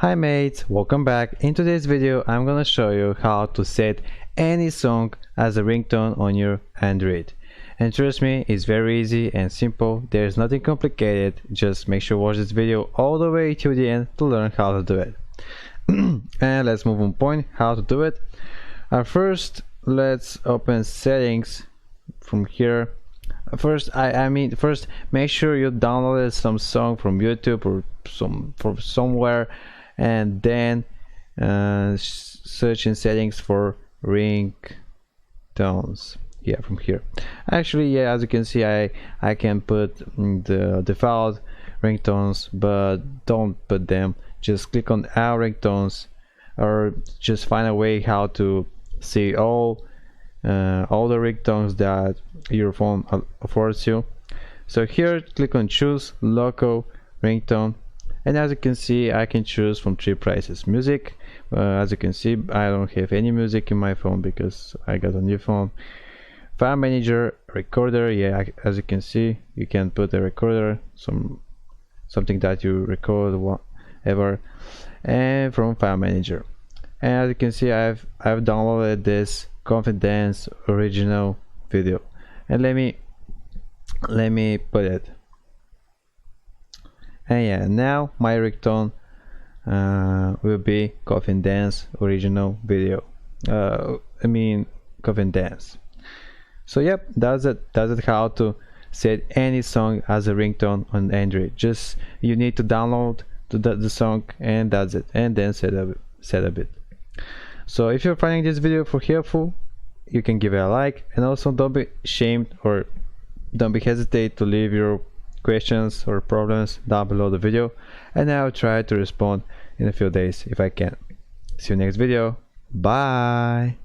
Hi mates, welcome back. In today's video I'm gonna show you how to set any song as a ringtone on your Android. And trust me, it's very easy and simple. There's nothing complicated. Just make sure to watch this video all the way to the end to learn how to do it. And let's move on point how to do it. First let's open settings from here. First make sure you downloaded some song from YouTube or from somewhere, and then search in settings for ringtones. Yeah, from here. Actually, yeah, as you can see, I can put the default ringtones, but don't put them. Just click on our ringtones, or just find a way how to see all the ringtones that your phone affords you. So here, click on choose local ringtone, and as you can see, I can choose from three prices. Music, as you can see, I don't have any music in my phone because I got a new phone. File manager, recorder, yeah, as you can see, you can put a recorder, something that you record whatever, and from file manager. And as you can see, I've downloaded this confidence original video, and let me put it. And yeah, now my ringtone will be Coffin Dance original video. Coffin Dance. So yep, that's it how to set any song as a ringtone on Android. Just you need to download the song, and that's it, and then set up it. So if you're finding this video helpful, you can give it a like, and also don't be ashamed or don't be hesitate to leave your questions or problems down below the video, and I'll try to respond in a few days if I can. See you next video. Bye.